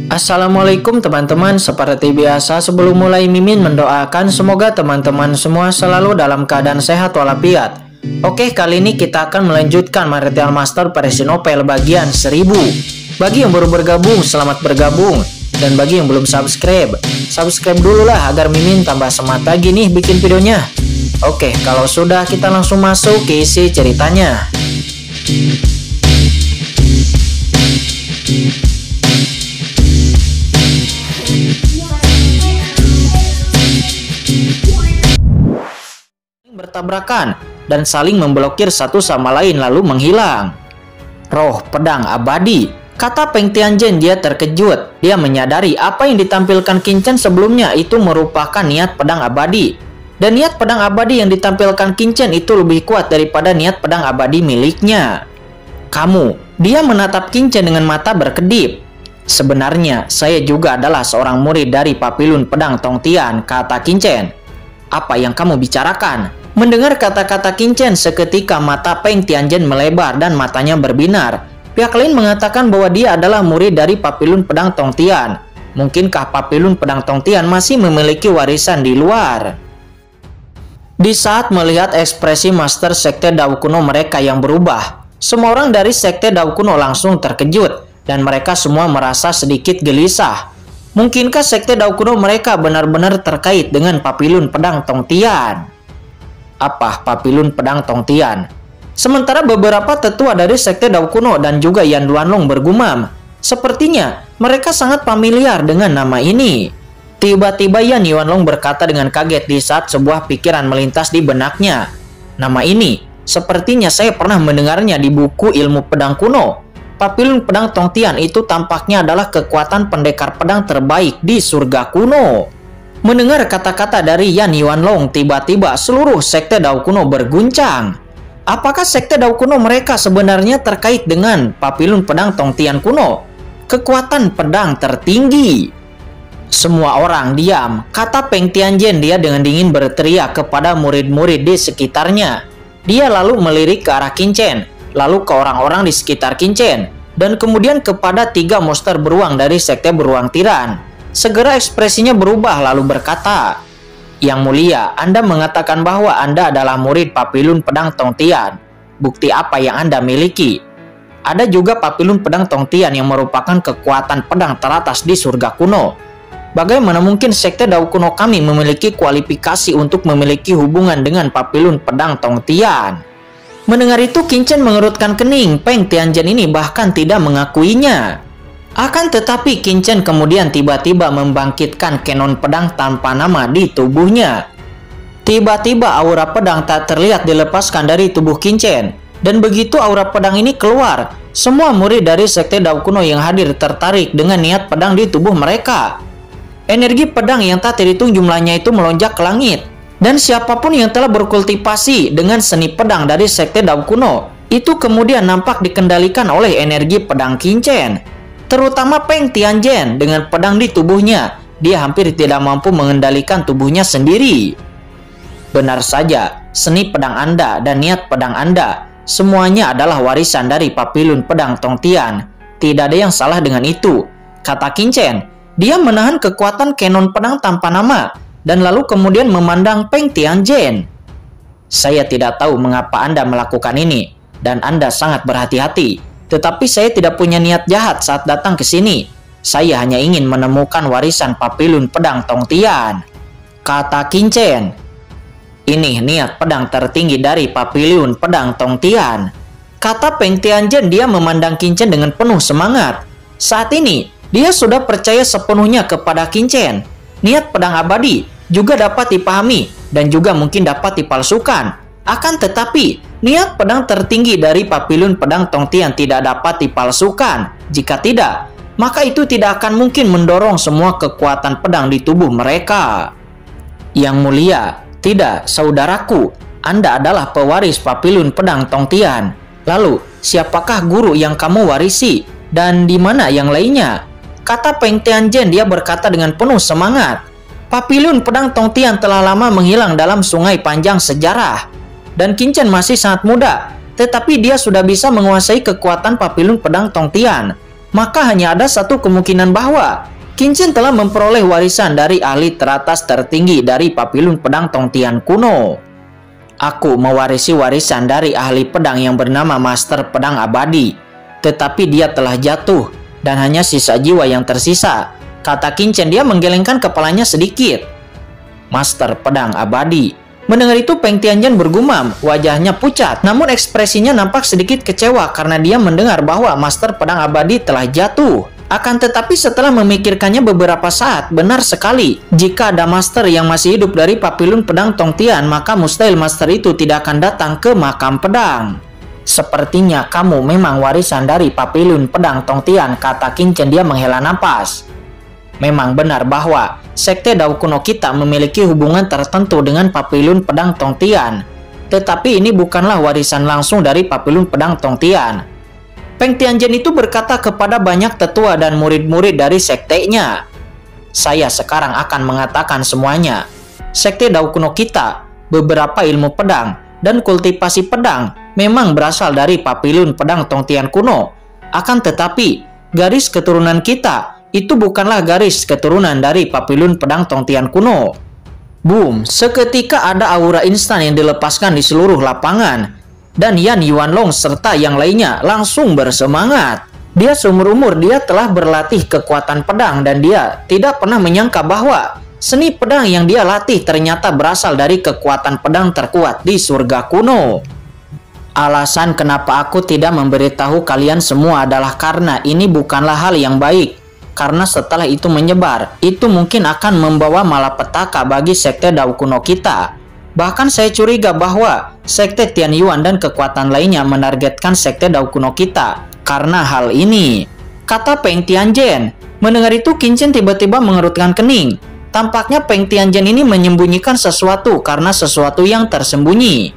Assalamualaikum teman-teman, seperti biasa sebelum mulai Mimin mendoakan semoga teman-teman semua selalu dalam keadaan sehat walafiat. Oke, kali ini kita akan melanjutkan Marital Master versi novel bagian 1000. Bagi yang baru bergabung, selamat bergabung. Dan bagi yang belum subscribe dulu lah agar Mimin tambah semangat lagi nih bikin videonya. Oke, kalau sudah kita langsung masuk ke isi ceritanya. Bertabrakan dan saling memblokir satu sama lain lalu menghilang. Roh pedang abadi, kata Peng Tianzhen. Dia terkejut. Dia menyadari apa yang ditampilkan Qin Chen sebelumnya itu merupakan niat pedang abadi. Dan niat pedang abadi yang ditampilkan Qin Chen itu lebih kuat daripada niat pedang abadi miliknya. Kamu, dia menatap Qin Chen dengan mata berkedip. Sebenarnya saya juga adalah seorang murid dari Papilun Pedang Tong Tian, kata Qin Chen. Apa yang kamu bicarakan? Mendengar kata-kata Qin Chen, seketika mata Peng Tianzhen melebar dan matanya berbinar. Pihak lain mengatakan bahwa dia adalah murid dari Papilun Pedang Tong Tian. Mungkinkah Papilun Pedang Tong Tian masih memiliki warisan di luar? Di saat melihat ekspresi Master Sekte Dao Kuno mereka yang berubah, semua orang dari Sekte Dao Kuno langsung terkejut dan mereka semua merasa sedikit gelisah. Mungkinkah Sekte Dao Kuno mereka benar-benar terkait dengan Papilun Pedang Tong Tian? Apa Papilun Pedang Tong Tian? Sementara beberapa tetua dari Sekte Dao Kuno dan juga Yan Duanlong bergumam. Sepertinya mereka sangat familiar dengan nama ini. Tiba-tiba Yan Yuanlong berkata dengan kaget di saat sebuah pikiran melintas di benaknya. Nama ini, sepertinya saya pernah mendengarnya di buku ilmu pedang kuno. Papilun Pedang Tong Tian itu tampaknya adalah kekuatan pendekar pedang terbaik di surga kuno. Mendengar kata-kata dari Yan Yuanlong, tiba-tiba seluruh Sekte Dao Kuno berguncang. Apakah Sekte Dao Kuno mereka sebenarnya terkait dengan Papilun Pedang Tong Tian kuno? Kekuatan pedang tertinggi. Semua orang diam, kata Peng Tianzhen. Dia dengan dingin berteriak kepada murid-murid di sekitarnya. Dia lalu melirik ke arah Qin Chen, lalu ke orang-orang di sekitar Qin Chen, dan kemudian kepada 3 monster beruang dari Sekte Beruang Tiran. Segera ekspresinya berubah lalu berkata, "Yang mulia, Anda mengatakan bahwa Anda adalah murid Papilun Pedang Tong Tian. Bukti apa yang Anda miliki? Ada juga Papilun Pedang Tong Tian yang merupakan kekuatan pedang teratas di surga kuno. Bagaimana mungkin Sekte Dao Kuno kami memiliki kualifikasi untuk memiliki hubungan dengan Papilun Pedang Tong Tian?" Mendengar itu Qin Chen mengerutkan kening. Peng Tianzhen ini bahkan tidak mengakuinya. Akan tetapi Qin Chen kemudian tiba-tiba membangkitkan kenon pedang tanpa nama di tubuhnya. Tiba-tiba aura pedang tak terlihat dilepaskan dari tubuh Qin Chen. Dan begitu aura pedang ini keluar, semua murid dari Sekte Dao Kuno yang hadir tertarik dengan niat pedang di tubuh mereka. Energi pedang yang tak terhitung jumlahnya itu melonjak ke langit. Dan siapapun yang telah berkultivasi dengan seni pedang dari Sekte Dao Kuno, itu kemudian nampak dikendalikan oleh energi pedang Qin Chen. Terutama Peng Tianzhen dengan pedang di tubuhnya, dia hampir tidak mampu mengendalikan tubuhnya sendiri. Benar saja, seni pedang Anda dan niat pedang Anda, semuanya adalah warisan dari Papilun Pedang Tong Tian. Tidak ada yang salah dengan itu, kata Qin Chen. Dia menahan kekuatan kenon pedang tanpa nama, dan lalu kemudian memandang Peng Tianzhen. Saya tidak tahu mengapa Anda melakukan ini, dan Anda sangat berhati-hati. Tetapi saya tidak punya niat jahat saat datang ke sini. Saya hanya ingin menemukan warisan Papilun Pedang Tong Tian, kata Qin Chen. Ini niat pedang tertinggi dari Papilun Pedang Tong Tian, kata Peng Tianzhen. Dia memandang Qin Chen dengan penuh semangat. Saat ini, dia sudah percaya sepenuhnya kepada Qin Chen. Niat pedang abadi juga dapat dipahami dan juga mungkin dapat dipalsukan. Akan tetapi, niat pedang tertinggi dari Papilun Pedang Tong Tian tidak dapat dipalsukan. Jika tidak, maka itu tidak akan mungkin mendorong semua kekuatan pedang di tubuh mereka. Yang mulia, tidak, saudaraku. Anda adalah pewaris Papilun Pedang Tong Tian. Lalu, siapakah guru yang kamu warisi? Dan di mana yang lainnya? Kata Peng Tianzhen. Dia berkata dengan penuh semangat. Papilun Pedang Tong Tian telah lama menghilang dalam sungai panjang sejarah. Dan Qin Chen masih sangat muda, tetapi dia sudah bisa menguasai kekuatan Papilun Pedang Tong Tian. maka hanya ada satu kemungkinan bahwa Qin Chen telah memperoleh warisan dari ahli teratas tertinggi dari Papilun Pedang Tongtian kuno. Aku mewarisi warisan dari ahli pedang yang bernama Master Pedang Abadi, tetapi dia telah jatuh dan hanya sisa jiwa yang tersisa, kata Qin Chen. Dia menggelengkan kepalanya sedikit. Master Pedang Abadi. Mendengar itu Peng Tianzhen bergumam, wajahnya pucat, namun ekspresinya nampak sedikit kecewa karena dia mendengar bahwa Master Pedang Abadi telah jatuh. Akan tetapi setelah memikirkannya beberapa saat, benar sekali, jika ada master yang masih hidup dari Papilun Pedang Tongtian, maka mustahil master itu tidak akan datang ke makam pedang. Sepertinya kamu memang warisan dari Papilun Pedang Tongtian, kata Qin Chen. Dia menghela napas. Memang benar bahwa sekte Dao kuno kita memiliki hubungan tertentu dengan Papilun Pedang Tongtian, tetapi ini bukanlah warisan langsung dari Papilun Pedang Tongtian. Peng Tianzhen itu berkata kepada banyak tetua dan murid-murid dari sektenya. Saya sekarang akan mengatakan semuanya. Sekte Dao kuno kita, beberapa ilmu pedang dan kultivasi pedang memang berasal dari Papilun Pedang Tongtian kuno. Akan tetapi, garis keturunan kita itu bukanlah garis keturunan dari Papilun Pedang Tongtian kuno. Boom, seketika ada aura instan yang dilepaskan di seluruh lapangan. Dan Yan Yuanlong serta yang lainnya langsung bersemangat. Dia seumur umur dia telah berlatih kekuatan pedang dan dia tidak pernah menyangka bahwa seni pedang yang dia latih ternyata berasal dari kekuatan pedang terkuat di surga kuno. Alasan kenapa aku tidak memberitahu kalian semua adalah karena ini bukanlah hal yang baik. Karena setelah itu menyebar, itu mungkin akan membawa malapetaka bagi sekte Dao kuno kita. Bahkan saya curiga bahwa sekte Tian Yuan dan kekuatan lainnya menargetkan sekte Dao kuno kita karena hal ini, kata Peng Tianzhen. Mendengar itu Qin Chen tiba-tiba mengerutkan kening. Tampaknya Peng Tianzhen ini menyembunyikan sesuatu karena sesuatu yang tersembunyi.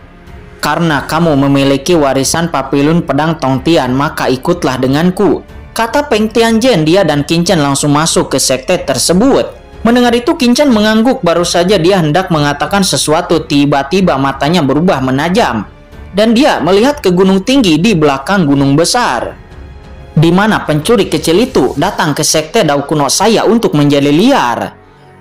Karena kamu memiliki warisan Papilun Pedang Tongtian, maka ikutlah denganku, kata Peng Tianzhen. Dia dan Qin Chen langsung masuk ke sekte tersebut. Mendengar itu Qin Chen mengangguk. Baru saja dia hendak mengatakan sesuatu, tiba-tiba matanya berubah menajam dan dia melihat ke gunung tinggi di belakang gunung besar, di mana pencuri kecil itu datang ke sekte Dao kuno saya untuk menjadi liar.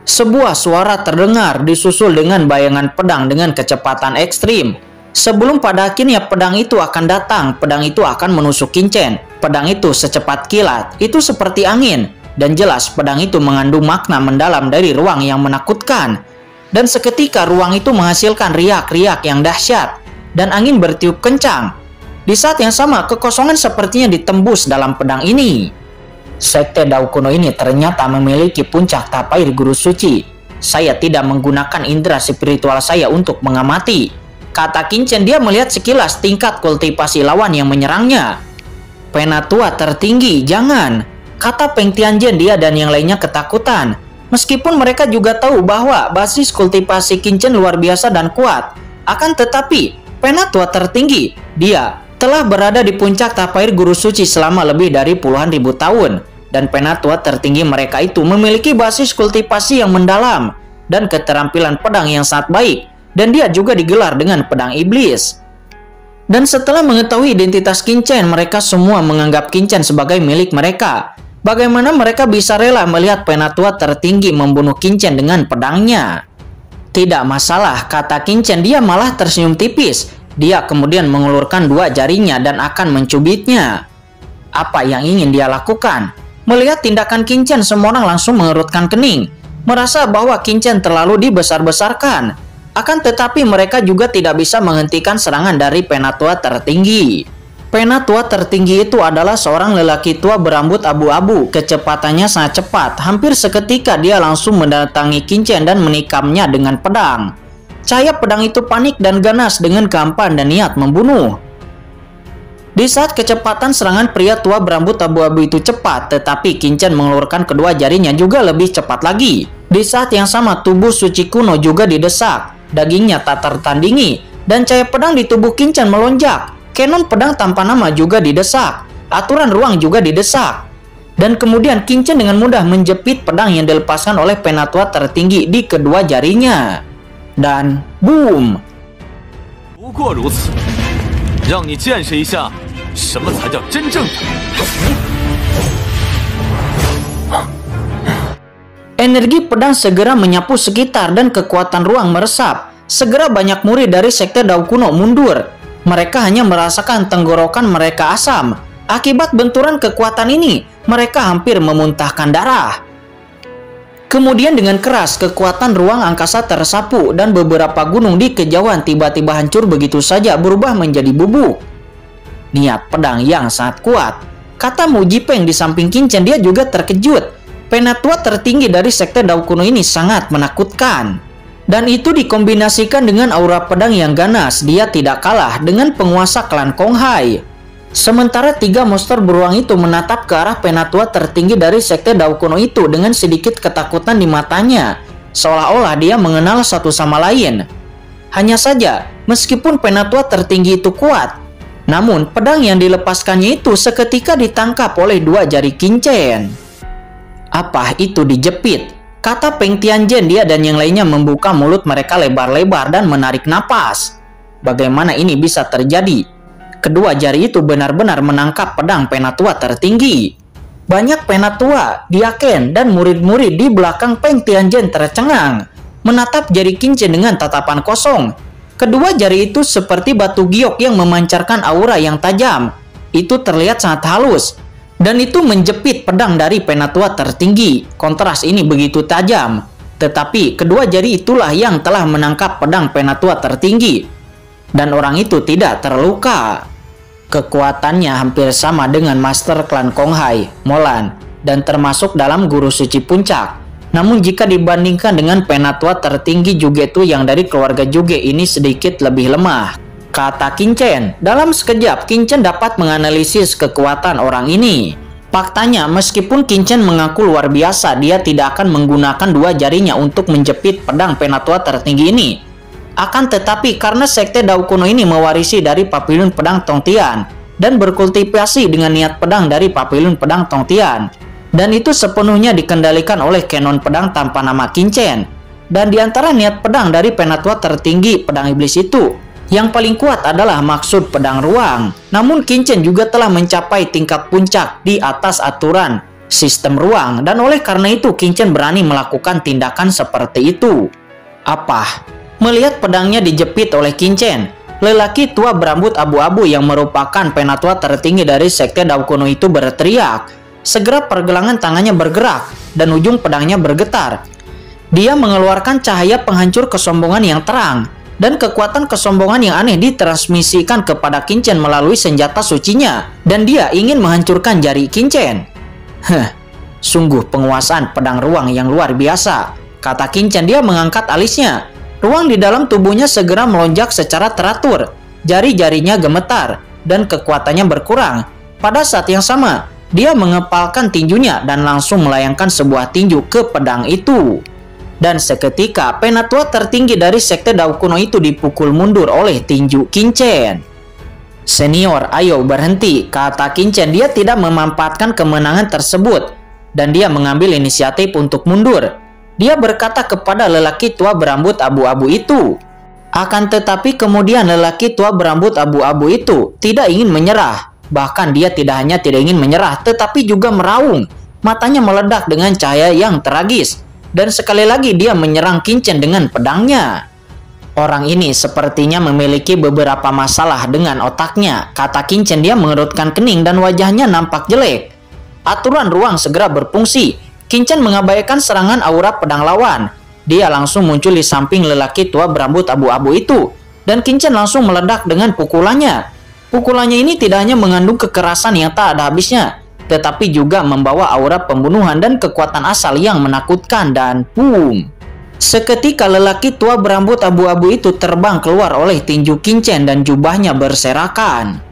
Sebuah suara terdengar disusul dengan bayangan pedang dengan kecepatan ekstrim. Sebelum pada akhirnya pedang itu akan datang, pedang itu akan menusuk Qin Chen. Pedang itu secepat kilat, itu seperti angin. Dan jelas pedang itu mengandung makna mendalam dari ruang yang menakutkan. Dan seketika ruang itu menghasilkan riak-riak yang dahsyat. Dan angin bertiup kencang. Di saat yang sama kekosongan sepertinya ditembus dalam pedang ini. Sekte Dao kuno ini ternyata memiliki puncak tapair guru suci. Saya tidak menggunakan indera spiritual saya untuk mengamati, kata Qin Chen. Dia melihat sekilas tingkat kultivasi lawan yang menyerangnya. Penatua tertinggi, jangan, kata Peng Tianzhen. Dia dan yang lainnya ketakutan. Meskipun mereka juga tahu bahwa basis kultivasi Qin Chen luar biasa dan kuat. Akan tetapi, penatua tertinggi, dia telah berada di puncak tapair guru suci selama lebih dari puluhan ribu tahun. Dan penatua tertinggi mereka itu memiliki basis kultivasi yang mendalam dan keterampilan pedang yang sangat baik. Dan dia juga digelar dengan pedang iblis. Dan setelah mengetahui identitas Qin Chen, mereka semua menganggap Qin Chen sebagai milik mereka. Bagaimana mereka bisa rela melihat penatua tertinggi membunuh Qin Chen dengan pedangnya? Tidak masalah, kata Qin Chen. Dia malah tersenyum tipis. Dia kemudian mengulurkan dua jarinya dan akan mencubitnya. Apa yang ingin dia lakukan? Melihat tindakan Qin Chen, semua orang langsung mengerutkan kening, merasa bahwa Qin Chen terlalu dibesar-besarkan. Akan tetapi mereka juga tidak bisa menghentikan serangan dari penatua tertinggi. Penatua tertinggi itu adalah seorang lelaki tua berambut abu-abu. Kecepatannya sangat cepat. Hampir seketika dia langsung mendatangi Qin Chen dan menikamnya dengan pedang. Cahaya pedang itu panik dan ganas dengan kehampaan dan niat membunuh. Di saat kecepatan serangan pria tua berambut abu-abu itu cepat, tetapi Qin Chen mengeluarkan kedua jarinya juga lebih cepat lagi. Di saat yang sama tubuh suci kuno juga didesak. Dagingnya tak tertandingi dan cahaya pedang di tubuh Qin Chen melonjak. Kenon pedang tanpa nama juga didesak. Aturan ruang juga didesak. Dan kemudian Qin Chen dengan mudah menjepit pedang yang dilepaskan oleh penatua tertinggi di kedua jarinya. Dan boom. Energi pedang segera menyapu sekitar dan kekuatan ruang meresap. Segera banyak murid dari sekte Dao kuno mundur. Mereka hanya merasakan tenggorokan mereka asam. Akibat benturan kekuatan ini, mereka hampir memuntahkan darah. Kemudian dengan keras, kekuatan ruang angkasa tersapu dan beberapa gunung di kejauhan tiba-tiba hancur begitu saja berubah menjadi bubuk. Niat pedang yang sangat kuat. Kata Mu Jipeng di samping Qin Chen, dia juga terkejut. Penatua tertinggi dari sekte Dao kuno ini sangat menakutkan. Dan itu dikombinasikan dengan aura pedang yang ganas, dia tidak kalah dengan penguasa klan Konghai. Sementara 3 monster beruang itu menatap ke arah penatua tertinggi dari sekte Dao kuno itu dengan sedikit ketakutan di matanya, seolah-olah dia mengenal satu sama lain. Hanya saja, meskipun penatua tertinggi itu kuat, namun pedang yang dilepaskannya itu seketika ditangkap oleh 2 jari Qin Chen. Apa itu dijepit? Kata Peng Tianzhen, dia dan yang lainnya membuka mulut mereka lebar-lebar dan menarik napas. Bagaimana ini bisa terjadi? Kedua jari itu benar-benar menangkap pedang penatua tertinggi. Banyak penatua, diaken, dan murid-murid di belakang Peng Tianzhen tercengang, menatap jari Qin Chen dengan tatapan kosong. Kedua jari itu seperti batu giok yang memancarkan aura yang tajam. Itu terlihat sangat halus, dan itu menjepit pedang dari penatua tertinggi. Kontras ini begitu tajam, tetapi kedua jari itulah yang telah menangkap pedang penatua tertinggi. Dan orang itu tidak terluka. Kekuatannya hampir sama dengan master klan Konghai, Molan, dan termasuk dalam guru suci puncak. Namun jika dibandingkan dengan penatua tertinggi Jugetu yang dari keluarga Juge ini sedikit lebih lemah. Kata Qin Chen, dalam sekejap Qin Chen dapat menganalisis kekuatan orang ini. Faktanya, meskipun Qin Chen mengaku luar biasa, dia tidak akan menggunakan 2 jarinya untuk menjepit pedang penatua tertinggi ini. Akan tetapi karena sekte Dao kuno ini mewarisi dari Papilun Pedang Tongtian dan berkultivasi dengan niat pedang dari Papilun Pedang Tongtian, dan itu sepenuhnya dikendalikan oleh Kenon pedang tanpa nama Qin Chen. Dan di antara niat pedang dari penatua tertinggi pedang iblis itu, yang paling kuat adalah maksud pedang ruang. Namun Qin Chen juga telah mencapai tingkat puncak di atas aturan sistem ruang, dan oleh karena itu Qin Chen berani melakukan tindakan seperti itu. Apa? Melihat pedangnya dijepit oleh Qin Chen, lelaki tua berambut abu-abu yang merupakan penatua tertinggi dari sekte Dao kuno itu berteriak. Segera pergelangan tangannya bergerak dan ujung pedangnya bergetar. Dia mengeluarkan cahaya penghancur kesombongan yang terang, dan kekuatan kesombongan yang aneh ditransmisikan kepada Qin Chen melalui senjata sucinya, dan dia ingin menghancurkan jari Qin Chen. Sungguh penguasaan pedang ruang yang luar biasa, kata Qin Chen. Dia mengangkat alisnya. Ruang di dalam tubuhnya segera melonjak secara teratur. Jari-jarinya gemetar dan kekuatannya berkurang. Pada saat yang sama, dia mengepalkan tinjunya dan langsung melayangkan sebuah tinju ke pedang itu. Dan seketika, penatua tertinggi dari sekte Dao kuno itu dipukul mundur oleh tinju Qin Chen. Senior, ayo berhenti, kata Qin Chen. Dia tidak memanfaatkan kemenangan tersebut, dan dia mengambil inisiatif untuk mundur. Dia berkata kepada lelaki tua berambut abu-abu itu. Akan tetapi kemudian lelaki tua berambut abu-abu itu tidak ingin menyerah. Bahkan dia tidak hanya tidak ingin menyerah, tetapi juga meraung. Matanya meledak dengan cahaya yang tragis. Dan sekali lagi dia menyerang Qin Chen dengan pedangnya. Orang ini sepertinya memiliki beberapa masalah dengan otaknya, kata Qin Chen. Dia mengerutkan kening dan wajahnya nampak jelek. Aturan ruang segera berfungsi. Qin Chen mengabaikan serangan aura pedang lawan. Dia langsung muncul di samping lelaki tua berambut abu-abu itu, dan Qin Chen langsung meledak dengan pukulannya. Pukulannya ini tidak hanya mengandung kekerasan yang tak ada habisnya, tetapi juga membawa aura pembunuhan dan kekuatan asal yang menakutkan, dan boom! Seketika lelaki tua berambut abu-abu itu terbang keluar oleh tinju Qin Chen dan jubahnya berserakan.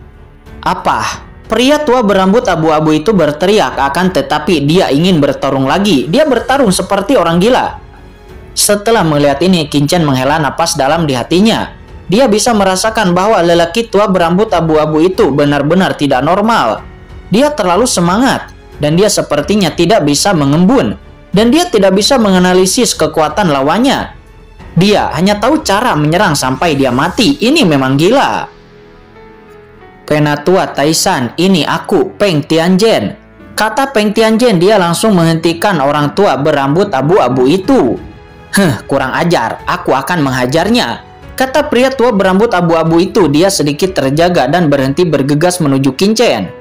Apa? Pria tua berambut abu-abu itu berteriak, akan tetapi dia ingin bertarung lagi. Dia bertarung seperti orang gila. Setelah melihat ini, Qin Chen menghela napas dalam di hatinya. Dia bisa merasakan bahwa lelaki tua berambut abu-abu itu benar-benar tidak normal. Dia terlalu semangat, dan dia sepertinya tidak bisa mengembun. Dan dia tidak bisa menganalisis kekuatan lawannya. Dia hanya tahu cara menyerang sampai dia mati. Ini memang gila. Penatua Taisan, ini aku, Peng Tianzhen. Kata Peng Tianzhen, dia langsung menghentikan orang tua berambut abu-abu itu. Kurang ajar, aku akan menghajarnya. Kata pria tua berambut abu-abu itu. Dia sedikit terjaga dan berhenti bergegas menuju Qin Chen.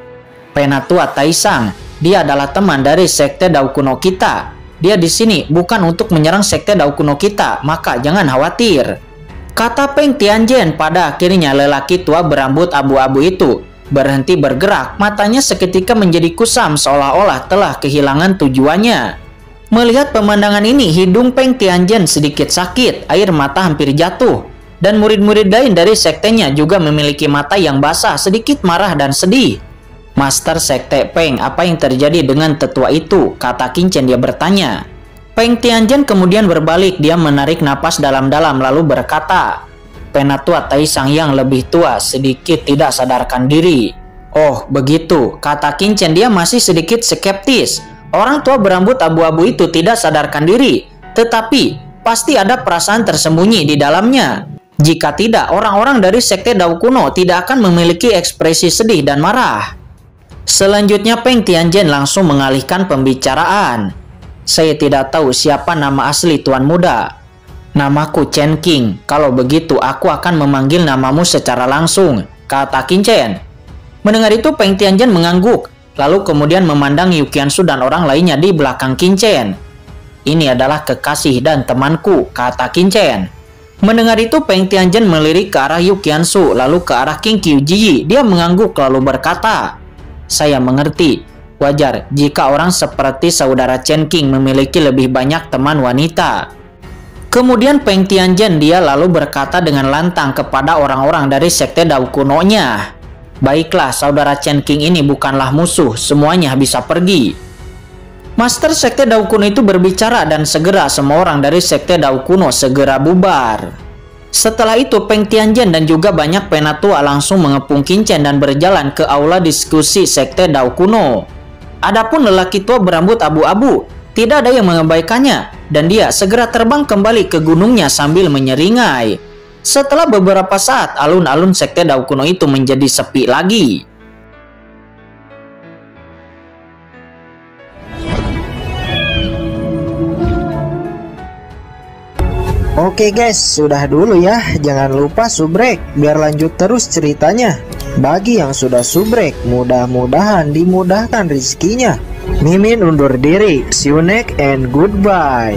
Penatua Taisang, dia adalah teman dari sekte Dao kuno kita. Dia di sini bukan untuk menyerang sekte Dao kuno kita, maka jangan khawatir. Kata Peng Tianzhen. Pada akhirnya lelaki tua berambut abu-abu itu berhenti bergerak, matanya seketika menjadi kusam seolah-olah telah kehilangan tujuannya. Melihat pemandangan ini, hidung Peng Tianzhen sedikit sakit, air mata hampir jatuh. Dan murid-murid lain dari sektenya juga memiliki mata yang basah, sedikit marah dan sedih. Master Sekte Peng, apa yang terjadi dengan tetua itu? Kata Qin Chen, dia bertanya. Peng Tianzhen kemudian berbalik, dia menarik napas dalam-dalam lalu berkata, Penatua Taisang yang lebih tua sedikit tidak sadarkan diri. Oh begitu, kata Qin Chen, dia masih sedikit skeptis. Orang tua berambut abu-abu itu tidak sadarkan diri, tetapi pasti ada perasaan tersembunyi di dalamnya. Jika tidak, orang-orang dari sekte Dao kuno tidak akan memiliki ekspresi sedih dan marah. Selanjutnya Peng Tianzhen langsung mengalihkan pembicaraan. Saya tidak tahu siapa nama asli Tuan Muda. Namaku Chen King. Kalau begitu aku akan memanggil namamu secara langsung, kata Qin Chen. Mendengar itu Peng Tianzhen mengangguk, lalu kemudian memandang Yu Qiansu dan orang lainnya di belakang Qin Chen. Ini adalah kekasih dan temanku, kata Qin Chen. Mendengar itu Peng Tianzhen melirik ke arah Yu Qiansu, lalu ke arah King Qiuji. Dia mengangguk lalu berkata, saya mengerti. Wajar jika orang seperti saudara Chen King memiliki lebih banyak teman wanita. Kemudian Peng Tianzhen dia lalu berkata dengan lantang kepada orang-orang dari sekte Dao kuno-nya. Baiklah, saudara Chen King ini bukanlah musuh, semuanya bisa pergi. Master sekte Dao kuno itu berbicara dan segera semua orang dari sekte Dao kuno segera bubar. Setelah itu Peng Tianzhen dan juga banyak penatua langsung mengepung Qin Chen dan berjalan ke aula diskusi sekte Dao kuno. Adapun lelaki tua berambut abu-abu, tidak ada yang mengabaikannya, dan dia segera terbang kembali ke gunungnya sambil menyeringai. Setelah beberapa saat, alun-alun sekte Dao kuno itu menjadi sepi lagi. Oke guys, sudah dulu ya. Jangan lupa subrek biar lanjut terus ceritanya. Bagi yang sudah subrek, mudah-mudahan dimudahkan rezekinya. Mimin undur diri. See you next and goodbye.